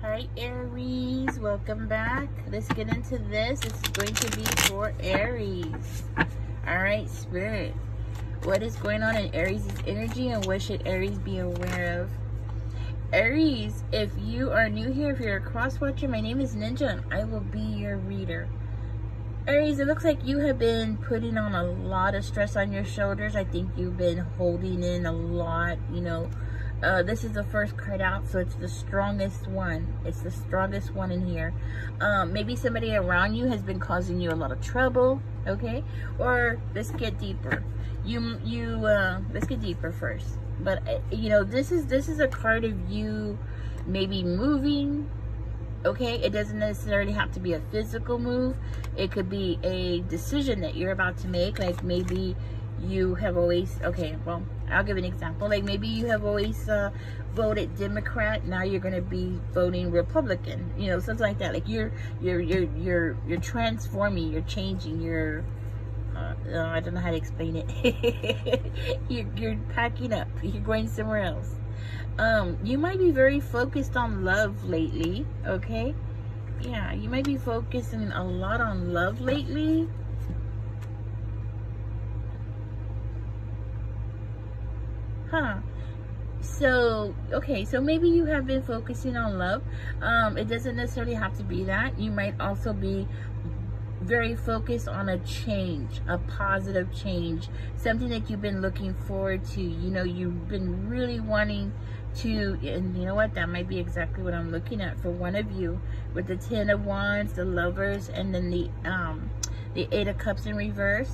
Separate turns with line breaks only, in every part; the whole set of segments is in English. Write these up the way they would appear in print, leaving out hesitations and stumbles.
Hi Aries, welcome back. Let's get into this. This is going to be for Aries. Alright, Spirit. What is going on in Aries' energy and what should Aries be aware of? Aries, if you are new here, if you're a cross watcher, my name is Ninja and I will be your reader. Aries, it looks like you have been putting on a lot of stress on your shoulders. I think you've been holding in a lot, this is the first card out, so it's the strongest one. It's the strongest one in here. Maybe somebody around you has been causing you a lot of trouble, okay? Or let's get deeper. Let's get deeper first. But this is a card of you maybe moving. Okay, it doesn't necessarily have to be a physical move. It could be a decision that you're about to make. Like maybe you have always, okay, well, I'll give an example. Like maybe you have always voted Democrat. Now you're going to be voting Republican. Something like that. Like you're transforming. You're changing. I don't know how to explain it. you're packing up. You're going somewhere else. You might be very focused on love lately, okay? Yeah, you might be focusing a lot on love lately. So, okay, so maybe you have been focusing on love. It doesn't necessarily have to be that. You might also be very focused on a change, a positive change, something that you've been looking forward to. You've been really wanting to, and you know what, that might be exactly what I'm looking at for one of you, with the 10 of Wands, the Lovers, and then the 8 of Cups in reverse.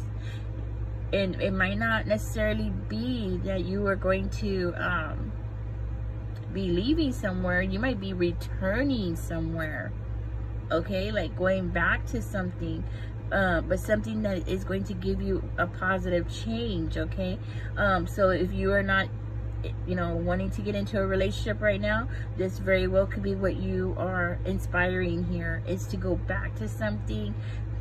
And it might not necessarily be that you are going to be leaving somewhere. You might be returning somewhere, okay, like going back to something, but something that is going to give you a positive change, okay? So if you are not wanting to get into a relationship right now, this very well could be what you are inspiring here, is to go back to something,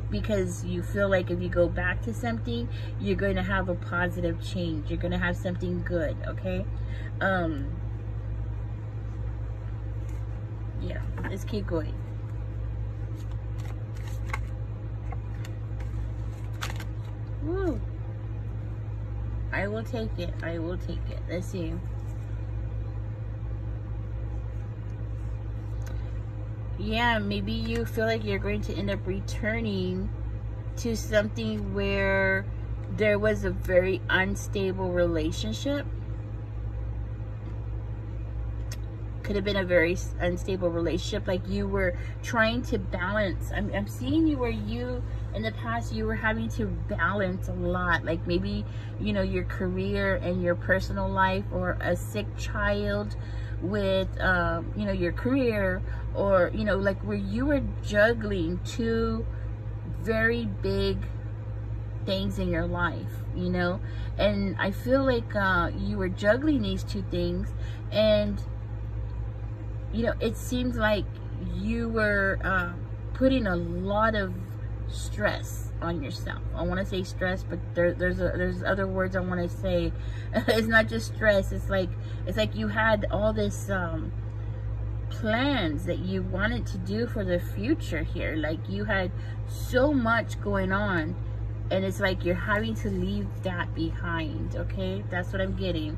because you feel like if you go back to something, you're going to have a positive change. You're going to have something good, okay? Yeah, let's keep going. Woo. I will take it. I will take it. Let's see. Yeah, maybe you feel like you're going to end up returning to something where there was a very unstable relationship. Could have been a very unstable relationship, like you were trying to balance. I'm seeing you where you, in the past, you were having to balance a lot, like maybe your career and your personal life, or a sick child with your career, or like where you were juggling two very big things in your life, and I feel like you were juggling these two things, and it seems like you were putting a lot of stress on yourself. I want to say stress, but there's other words I want to say. It's not just stress. It's like you had all this plans that you wanted to do for the future here. Like you had so much going on, and it's like you're having to leave that behind, okay? That's what I'm getting.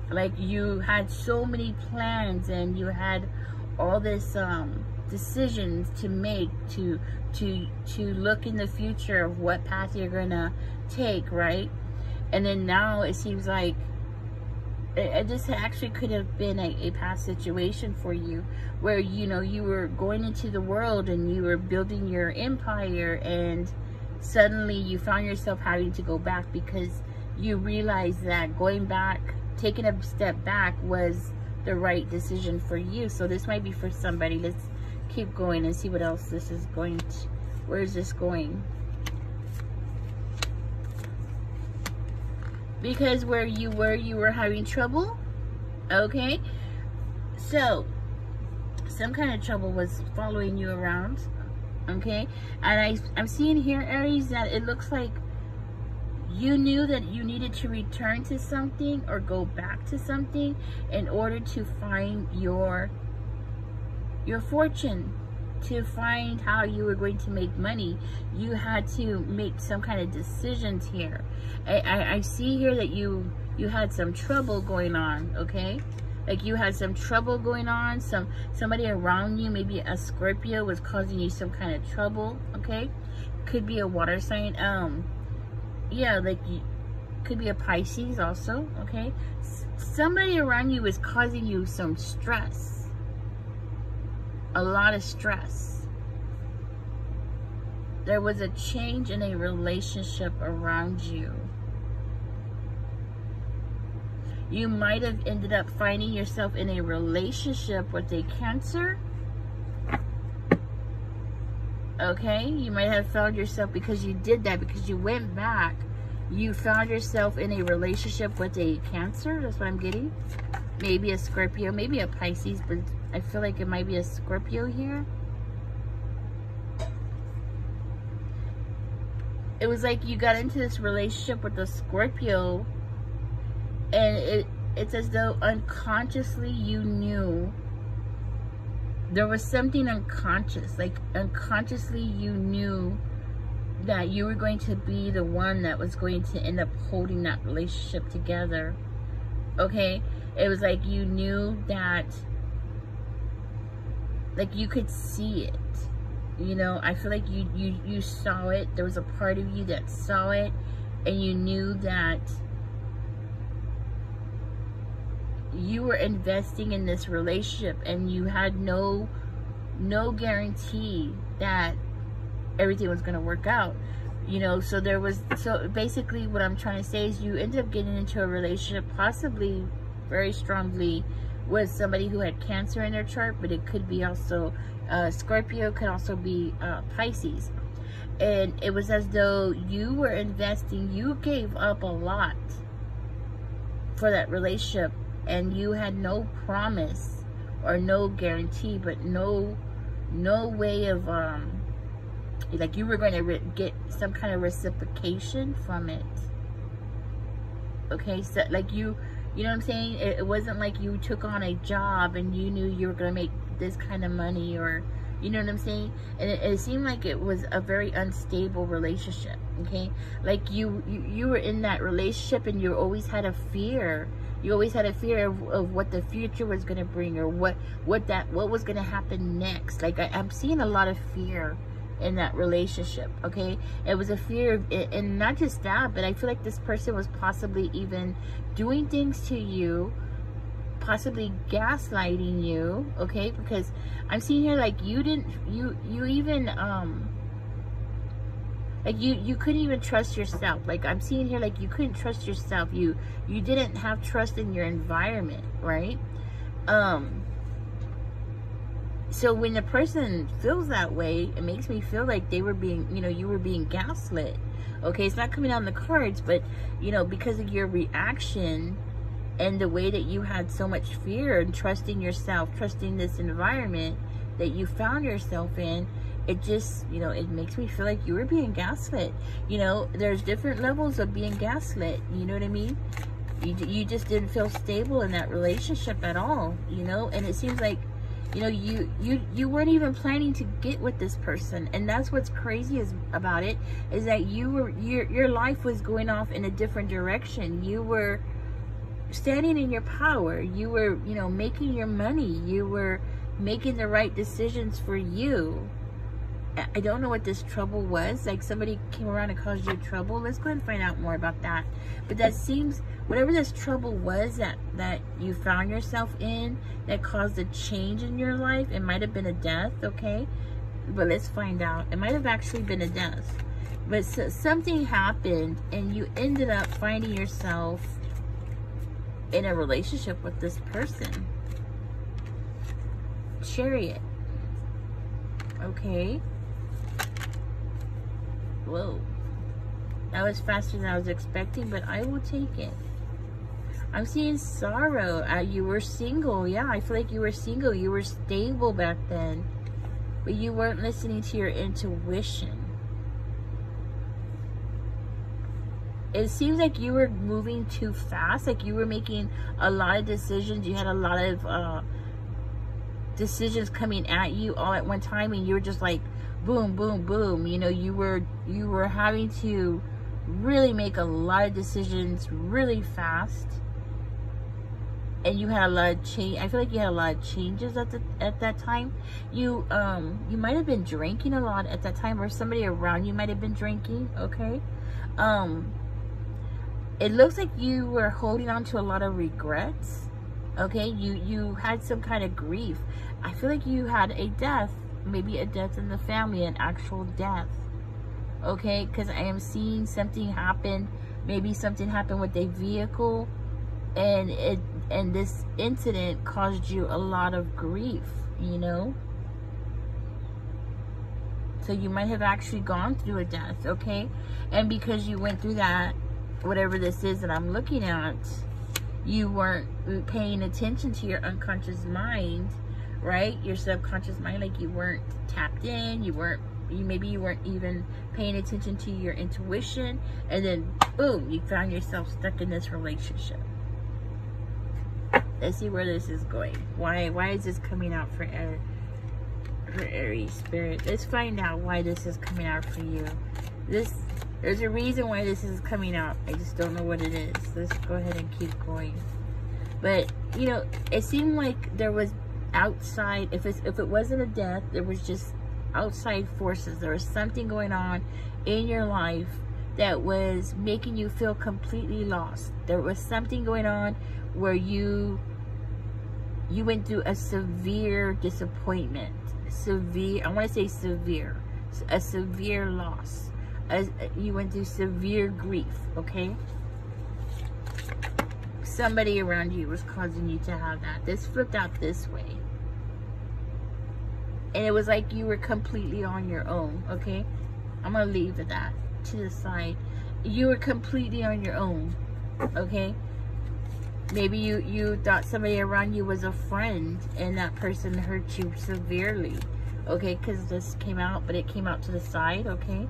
Like you had so many plans, and you had all this decisions to make, to look in the future of what path you're gonna take, right? And then now it seems like this actually could have been a past situation for you, where you were going into the world and you were building your empire, and suddenly you found yourself having to go back because you realized that going back, taking a step back, was the right decision for you. So this might be for somebody. Let's keep going and see what else this is going to, where is this going? Because where you were having trouble, okay? So some kind of trouble was following you around, okay? And I'm seeing here, Aries, that it looks like you knew that you needed to return to something or go back to something in order to find your your fortune, to find how you were going to make money. You had to make some kind of decisions here. I see here that you had some trouble going on, okay? Like you had some trouble going on. Somebody around you, maybe a Scorpio, was causing you some kind of trouble, okay? Could be a water sign. Yeah, like could be a Pisces also, okay? Somebody around you is causing you some stress. A lot of stress. There was a change in a relationship around you. You might have ended up finding yourself in a relationship with a Cancer. Okay, you might have found yourself, because you did that, because you went back, you found yourself in a relationship with a Cancer. That's what I'm getting. Maybe a Scorpio, maybe a Pisces, but I feel like it might be a Scorpio here. It was like you got into this relationship with a Scorpio, and it's as though unconsciously you knew. There was something unconscious, like unconsciously you knew that you were going to be the one that was going to end up holding that relationship together. Okay? It was like you knew that, like you could see it. You know, I feel like you saw it. There was a part of you that saw it, and you knew that you were investing in this relationship, and you had no guarantee that everything was going to work out. You know, so basically what I'm trying to say is you ended up getting into a relationship, possibly very strongly, with somebody who had Cancer in their chart, but it could be also Scorpio, could also be Pisces. And it was as though you were investing, you gave up a lot for that relationship, and you had no promise or no guarantee, but no way of like you were going to get some kind of reciprocation from it. Okay, so like you know what I'm saying? It wasn't like you took on a job and you knew you were going to make this kind of money, or you know what I'm saying? And it seemed like it was a very unstable relationship. Okay, like you were in that relationship, and you always had a fear. You always had a fear of what the future was going to bring, or what was going to happen next. Like I'm seeing a lot of fear in that relationship. Okay, it was a fear of it, and not just that, but I feel like this person was possibly even doing things to you, possibly gaslighting you. Okay, because I'm seeing here like you even like you couldn't even trust yourself. Like I'm seeing here like you couldn't trust yourself. You didn't have trust in your environment, right? So when the person feels that way, it makes me feel like they were being, you know, you were being gaslit. Okay, it's not coming out in the cards, but you know, because of your reaction and the way that you had so much fear and trusting yourself, trusting this environment that you found yourself in, it just, you know, it makes me feel like you were being gaslit. You know, there's different levels of being gaslit. You know what I mean? You just didn't feel stable in that relationship at all, you know? And it seems like, you know, you weren't even planning to get with this person. And that's what's crazy about it, is that your life was going off in a different direction. You were standing in your power. You were, you know, making your money. You were making the right decisions for you. I don't know what this trouble was. Like somebody came around and caused you trouble. Let's go ahead and find out more about that. But that seems, whatever this trouble was that you found yourself in, that caused a change in your life, it might have been a death, okay? But let's find out. It might have actually been a death. But something happened, and you ended up finding yourself in a relationship with this person. Chariot. Okay. Whoa, that was faster than I was expecting, but I will take it. I'm seeing sorrow. You were single. Yeah, I feel like you were single. You were stable back then, but you weren't listening to your intuition. It seems like you were moving too fast. Like you were making a lot of decisions. You had a lot of decisions coming at you all at one time, and you were just like boom, boom, boom. You know, you were having to really make a lot of decisions really fast, and you had a lot of change. I feel like you had a lot of changes at that time. You might have been drinking a lot at that time, or somebody around you might have been drinking. Okay, it looks like you were holding on to a lot of regrets. Okay, you had some kind of grief. I feel like you had a death, maybe a death in the family, an actual death. Okay, because I am seeing something happen. Maybe something happened with a vehicle, and this incident caused you a lot of grief, you know. So you might have actually gone through a death, okay? And because you went through that, whatever this is that I'm looking at, you weren't paying attention to your unconscious mind, right? Your subconscious mind, like you weren't tapped in, maybe you weren't even paying attention to your intuition, and then boom, you found yourself stuck in this relationship. Let's see where this is going. Why is this coming out for Aries spirit? Let's find out why this is coming out for you. There's a reason why this is coming out. I just don't know what it is. Let's go ahead and keep going. But you know, it seemed like there was outside, if it wasn't a death, there was just outside forces. There was something going on in your life that was making you feel completely lost. There was something going on where you went through a severe disappointment. I want to say severe. A severe loss. You went through severe grief, okay? Somebody around you was causing you to have that. This flipped out this way. And it was like you were completely on your own, okay? I'm going to leave that to the side. You were completely on your own, okay? Maybe you thought somebody around you was a friend, and that person hurt you severely, okay? Because this came out, but it came out to the side, okay?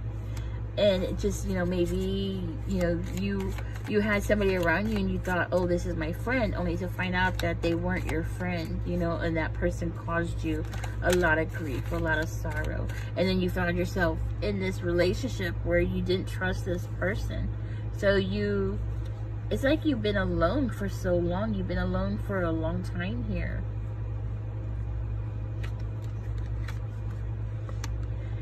And it just, you know, maybe, you know, you had somebody around you and you thought, oh, this is my friend, only to find out that they weren't your friend, you know, and that person caused you a lot of grief, a lot of sorrow. And then you found yourself in this relationship where you didn't trust this person. So it's like you've been alone for so long. You've been alone for a long time here.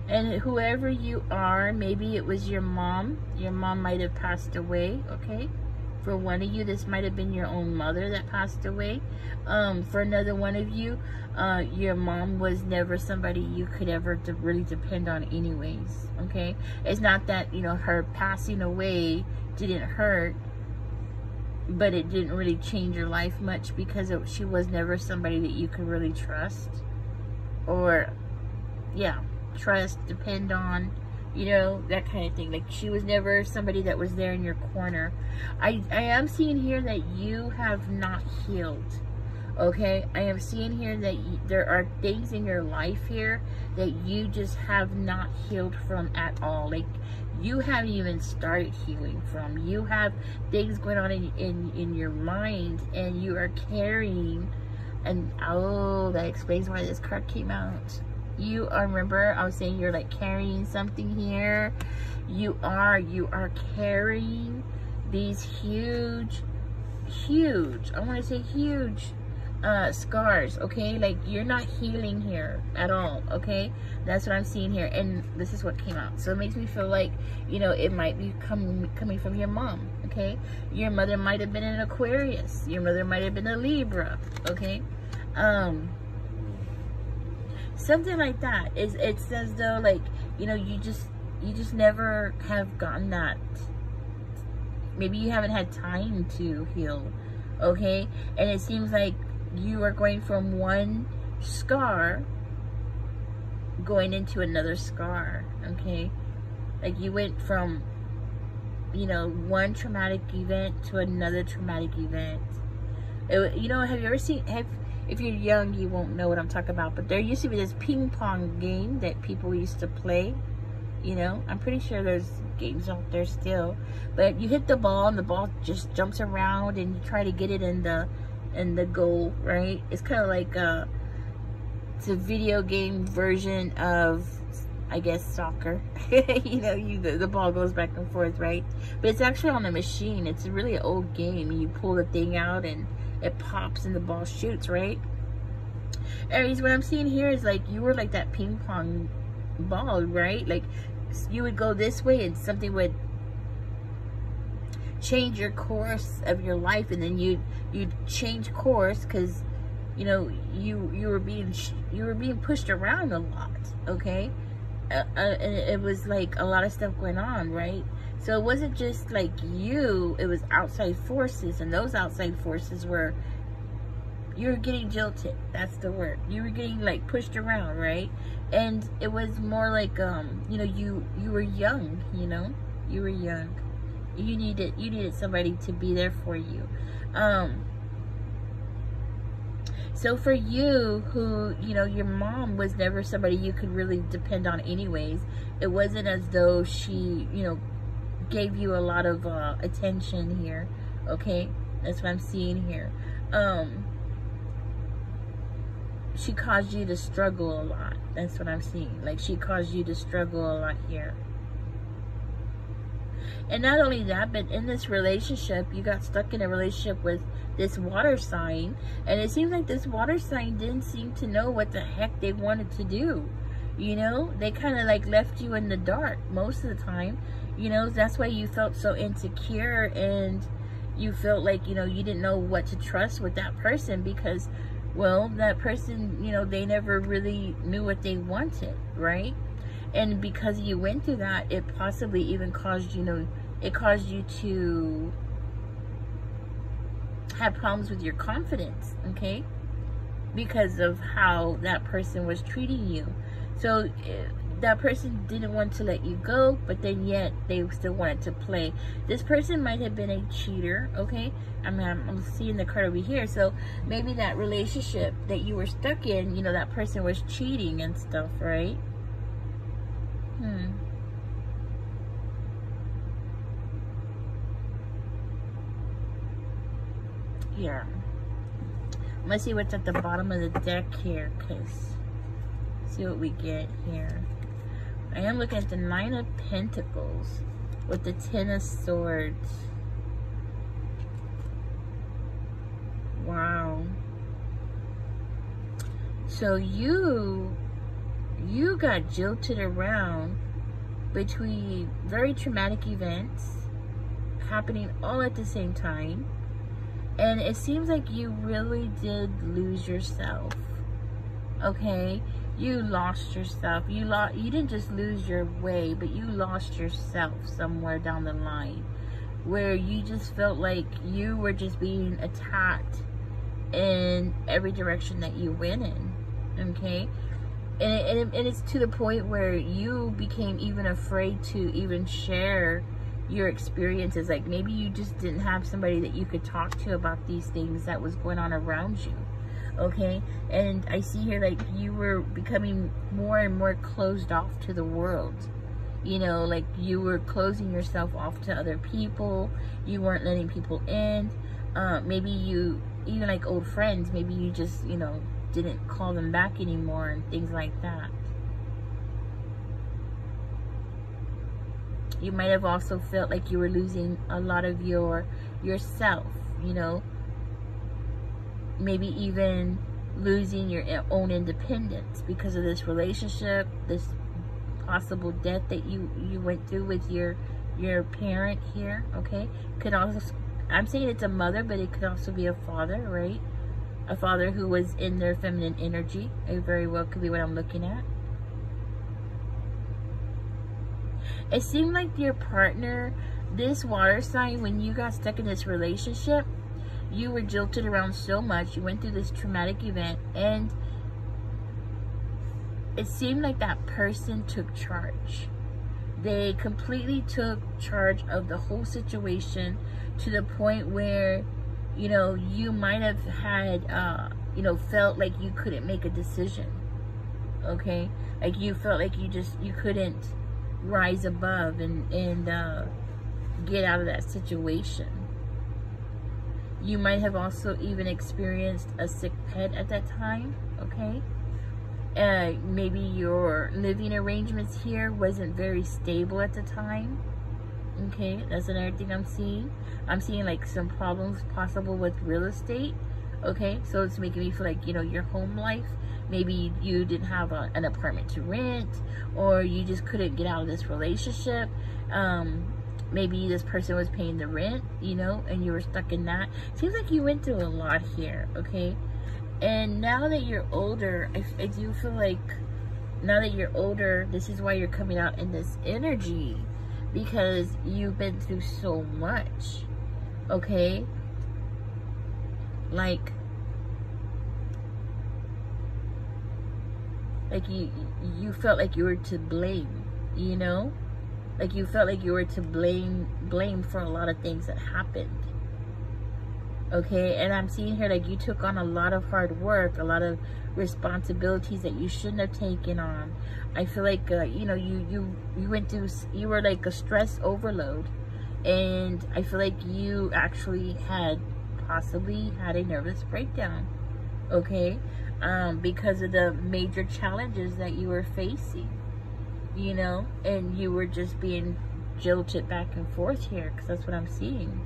And whoever you are, maybe it was your mom. Your mom might have passed away, okay? For one of you, this might have been your own mother that passed away. For another one of you, your mom was never somebody you could ever really depend on anyways, okay? It's not that, you know, her passing away didn't hurt, but it didn't really change your life much because she was never somebody that you could really trust. Or, yeah, trust, depend on, you know, that kind of thing. Like, she was never somebody that was there in your corner. I am seeing here that you have not healed, okay? I am seeing here that there are things in your life here that you just have not healed from at all. Like, you haven't even started healing from. You have things going on in your mind, and you are carrying, and oh, that explains why this card came out. You are, remember I was saying you're like carrying something here. You are carrying these huge, I want to say huge scars, okay? Like, you're not healing here at all, okay? That's what I'm seeing here, and this is what came out. So it makes me feel like, you know, it might be coming from your mom, okay? Your mother might have been an Aquarius. Your mother might have been a Libra, okay? Something like that. It's as though, like, you know, you just never have gotten that. Maybe you haven't had time to heal, okay? And it seems like you are going from one scar going into another scar, okay? Like, you went from, you know, one traumatic event to another traumatic event. You know, have you ever seen, if you're young, you won't know what I'm talking about, but there used to be this ping pong game that people used to play. You know, I'm pretty sure there's games out there still, but you hit the ball and the ball just jumps around and you try to get it in the goal, right? It's kind of like it's a video game version of, I guess, soccer. You know, the ball goes back and forth, right? But it's actually on a machine. It's a really old game. You pull the thing out and it pops and the ball shoots, right? Aries, what I'm seeing here is like you were like that ping pong ball, right? Like you would go this way and something would change your course of your life, and then you'd change course because, you know, you were being pushed around a lot, okay? And it was like a lot of stuff going on, right? So it wasn't just like you, it was outside forces, and those outside forces were, you were getting jilted. That's the word. You were getting like pushed around, right? And it was more like, you know, you were young, you know, you were young. You needed somebody to be there for you. So for you, who, you know, your mom was never somebody you could really depend on anyways. It wasn't as though she, you know, gave you a lot of attention here, okay? That's what I'm seeing here. She caused you to struggle a lot. That's what I'm seeing. Like, she caused you to struggle a lot here. And not only that, but in this relationship, you got stuck in a relationship with this water sign. And it seems like this water sign didn't seem to know what the heck they wanted to do. You know, they kind of like left you in the dark most of the time. You know, that's why you felt so insecure, and you felt like, you know, you didn't know what to trust with that person because, well, that person, you know, they never really knew what they wanted, right? And because you went through that, it possibly even caused, you know, it caused you to have problems with your confidence, okay? Because of how that person was treating you. So that person didn't want to let you go, but then yet they still wanted to play. This person might have been a cheater, okay? I'm seeing the card over here. So maybe that relationship that you were stuck in, you know, that person was cheating and stuff, right? Yeah. Let's see what's at the bottom of the deck here, because see what we get here. I am looking at the 9 of Pentacles with the 10 of Swords. Wow. So you got jilted around between very traumatic events happening all at the same time. And it seems like you really did lose yourself. Okay? You lost yourself. You didn't just lose your way, but you lost yourself somewhere down the line, where you just felt like you were just being attacked in every direction that you went in. Okay? And it's to the point where you became even afraid to even share your experiences. Like, maybe you just didn't have somebody that you could talk to about these things that was going on around you. Okay? And I see here, like, you were becoming more and more closed off to the world. You know, like, you were closing yourself off to other people. You weren't letting people in. Maybe you, even like old friends, maybe you just, you know, didn't call them back anymore and things like that. You might have also felt like you were losing a lot of yourself, you know. Maybe even losing your own independence because of this relationship, this possible death that you went through with your parent here, okay? Could also, I'm saying it's a mother, but it could also be a father, right? A father who was in their feminine energy. It very well could be what I'm looking at. It seemed like your partner, this water sign, when you got stuck in this relationship, you were jilted around so much. You went through this traumatic event, and it seemed like that person took charge. They completely took charge of the whole situation to the point where, you know, you might have had, you know, felt like you couldn't make a decision. Okay? Like you felt like you couldn't rise above and get out of that situation. You might have also even experienced a sick pet at that time, okay? Maybe your living arrangements here wasn't very stable at the time. Okay, that's another thing I'm seeing. I'm seeing like some problems possible with real estate. Okay, so it's making me feel like, you know, your home life, maybe you didn't have an apartment to rent, or you just couldn't get out of this relationship. Maybe this person was paying the rent, you know, and you were stuck in that. Seems like you went through a lot here. Okay, and now that you're older, I do feel like now that you're older, this is why you're coming out in this energy, because you've been through so much. Okay, like you felt like you were to blame, you know, like you felt like you were to blame for a lot of things that happened. Okay, and I'm seeing here like you took on a lot of hard work, a lot of responsibilities that you shouldn't have taken on. I feel like you know, you went through, you were like a stress overload, and I feel like you actually possibly had a nervous breakdown. Okay, because of the major challenges that you were facing, you know, and you were just being jilted back and forth here, because that's what I'm seeing.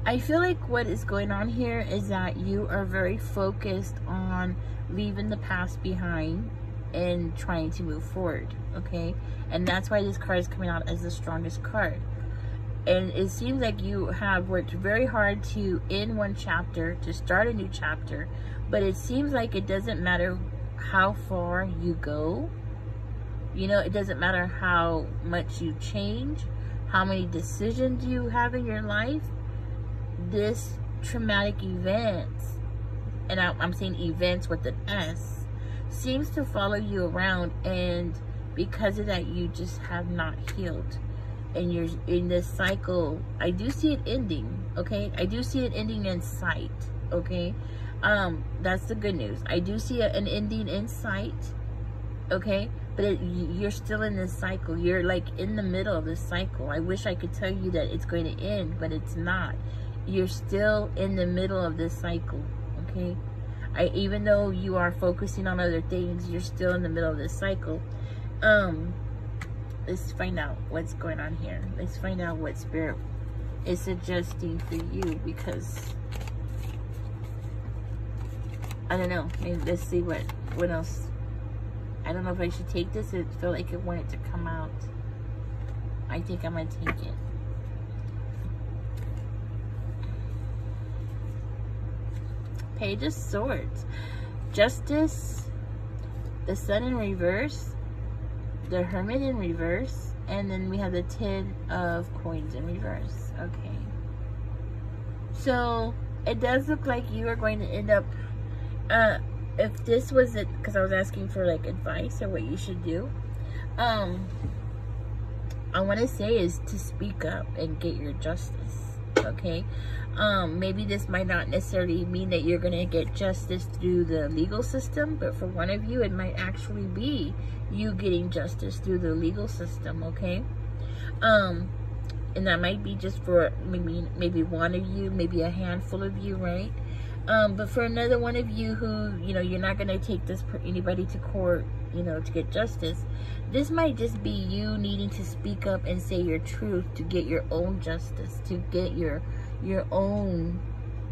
I feel like what is going on here is that you are very focused on leaving the past behind and trying to move forward. Okay, and that's why this card is coming out as the strongest card. And it seems like you have worked very hard to end one chapter, to start a new chapter, but it seems like it doesn't matter how far you go. You know, it doesn't matter how much you change, how many decisions you have in your life. This traumatic events, and I'm saying events with an S, seems to follow you around, and because of that, you just have not healed. And you're in this cycle. I do see it ending. Okay, I do see it ending in sight. Okay, that's the good news. I do see an ending in sight. Okay, but you're still in this cycle. You're like in the middle of this cycle. I wish I could tell you that it's going to end, but it's not. You're still in the middle of this cycle. Okay, even though you are focusing on other things, you're still in the middle of this cycle. Let's find out what's going on here. Let's find out what Spirit is suggesting for you, because I don't know. Maybe let's see what else. I don't know if I should take this. I feel like I want it to come out. I think I'm gonna take it. Page of Swords, Justice, the Sun in reverse, the Hermit in reverse, and then we have the 10 of Coins in reverse. Okay, so it does look like you are going to end up, if this was it, because I was asking for like advice or what you should do, I want to say is to speak up and get your justice. Okay, maybe this might not necessarily mean that you're going to get justice through the legal system, but for one of you, it might actually be you getting justice through the legal system. Okay, and that might be just for maybe one of you, maybe a handful of you, right? But for another one of you who, you know, you're not going to take anybody to court, you know, to get justice. This might just be you needing to speak up and say your truth to get your own justice, to get your own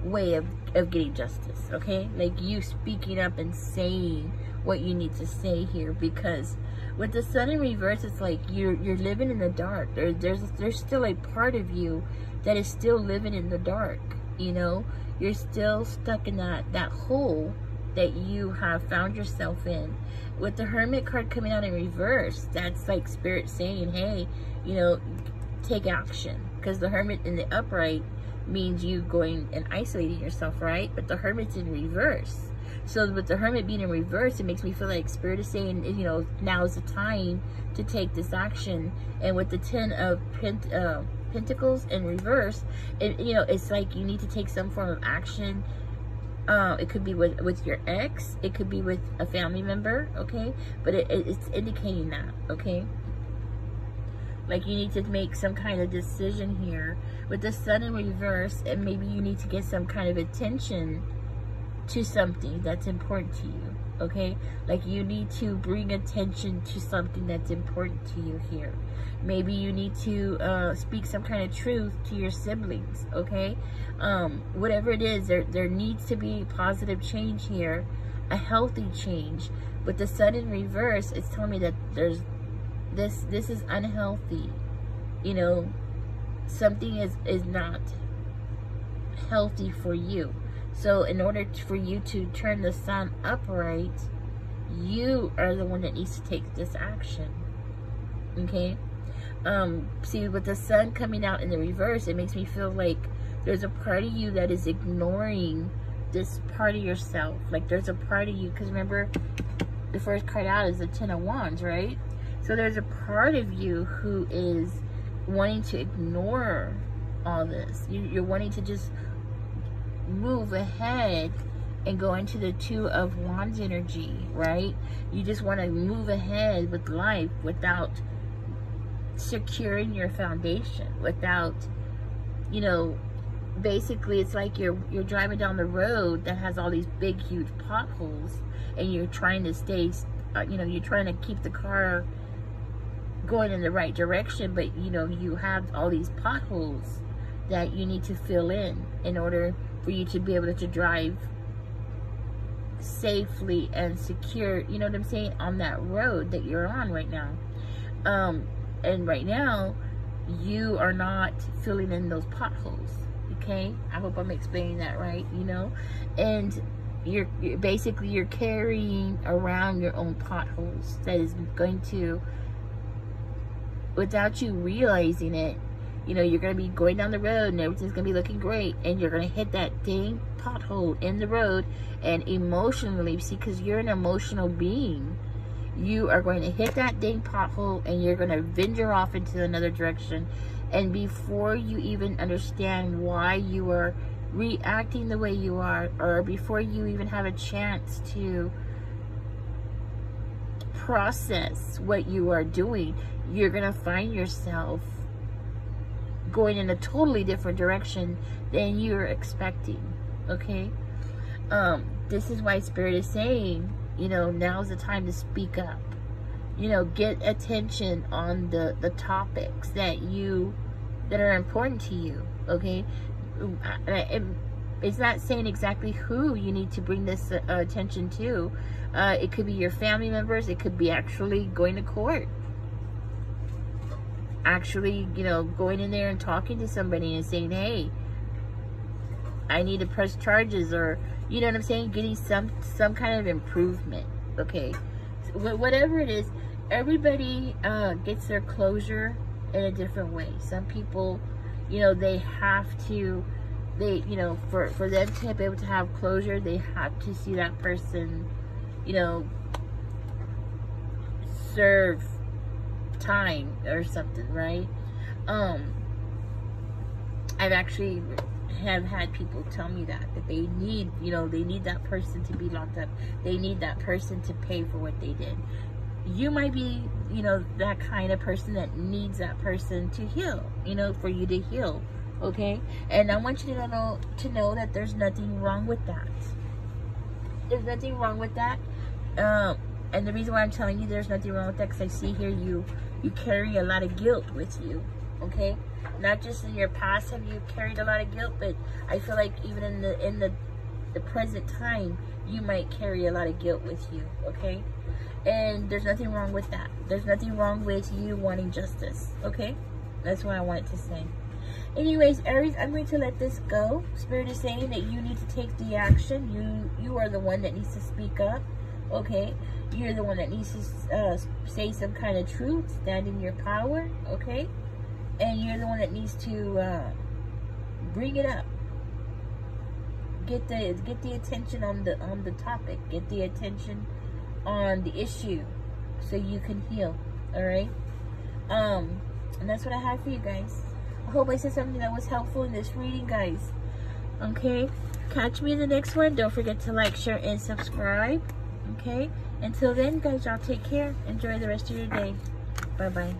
way of getting justice. Okay, like you speaking up and saying what you need to say here, because with the Sun in reverse, it's like you're living in the dark. There's still a part of you that is still living in the dark. You know, you're still stuck in that hole that you have found yourself in. With the Hermit card coming out in reverse, that's like Spirit saying, hey, you know, take action. Because the Hermit in the upright means you going and isolating yourself, right? But the Hermit's in reverse. So with the Hermit being in reverse, it makes me feel like Spirit is saying, you know, now is the time to take this action. And with the 10 of Pentacles in reverse, you know, it's like you need to take some form of action. It could be with your ex, it could be with a family member, okay? But it's indicating that, okay? Like you need to make some kind of decision here with the sun in reverse, and maybe you need to get some kind of attention to something that's important to you. Okay, like you need to bring attention to something that's important to you here. Maybe you need to speak some kind of truth to your siblings. Okay, whatever it is, there needs to be positive change here, a healthy change. With the sun in reverse, it's telling me that there's this is unhealthy. You know, something is not healthy for you. So in order for you to turn the sun upright, you are the one that needs to take this action. Okay? See, with the sun coming out in the reverse, it makes me feel like there's a part of you that is ignoring this part of yourself. Like there's a part of you, because remember, the first card out is the Ten of Wands, right? So there's a part of you who is wanting to ignore all this. You're wanting to just move ahead and go into the Two of Wands energy, right? You just want to move ahead with life without securing your foundation, without, you know, basically it's like you're driving down the road that has all these big huge potholes, and you're trying to stay, you know, you're trying to keep the car going in the right direction, but you know, you have all these potholes that you need to fill in order for you to be able to drive safely and secure, you know what I'm saying, on that road that you're on right now. And right now, you are not filling in those potholes, okay? I hope I'm explaining that right, you know? And you're basically, you're carrying around your own potholes that is going to, without you realizing it, you know, you're going to be going down the road and everything's going to be looking great, and you're going to hit that dang pothole in the road, and emotionally, see, because you're an emotional being, you are going to hit that dang pothole and you're going to venture off into another direction. And before you even understand why you are reacting the way you are, or before you even have a chance to process what you are doing, you're going to find yourself going in a totally different direction than you're expecting. Okay? This is why Spirit is saying, you know, now's the time to speak up. You know, get attention on the topics that are important to you. Okay? It's not saying exactly who you need to bring this attention to. It could be your family members. It could be actually going to court. Actually, you know, going in there and talking to somebody and saying, hey, I need to press charges, or, you know what I'm saying, getting some kind of improvement. Okay, so whatever it is, everybody gets their closure in a different way. Some people, you know, they have to, you know, for them to be able to have closure, they have to see that person, you know, serve time or something, right? I've actually have had people tell me that they need, you know, they need that person to be locked up. They need that person to pay for what they did. You might be, you know, that kind of person that needs that person to heal, you know, for you to heal. Okay? And I want you to know that there's nothing wrong with that. There's nothing wrong with that. And the reason why I'm telling you there's nothing wrong with that, because I see here you carry a lot of guilt with you. Okay? Not just in your past have you carried a lot of guilt, but I feel like even in the present time, you might carry a lot of guilt with you. Okay? And there's nothing wrong with that. There's nothing wrong with you wanting justice. Okay? That's what I wanted to say. Anyways, Aries, I'm going to let this go. Spirit is saying that you need to take the action. You are the one that needs to speak up. Okay? You're the one that needs to say some kind of truth, stand in your power. Okay? And you're the one that needs to bring it up. Get the attention on the topic. Get the attention on the issue, so you can heal. All right. And that's what I have for you guys. I hope I said something that was helpful in this reading, guys. Okay. Catch me in the next one. Don't forget to like, share, and subscribe. Okay. Until then, guys, y'all take care. Enjoy the rest of your day. Bye bye.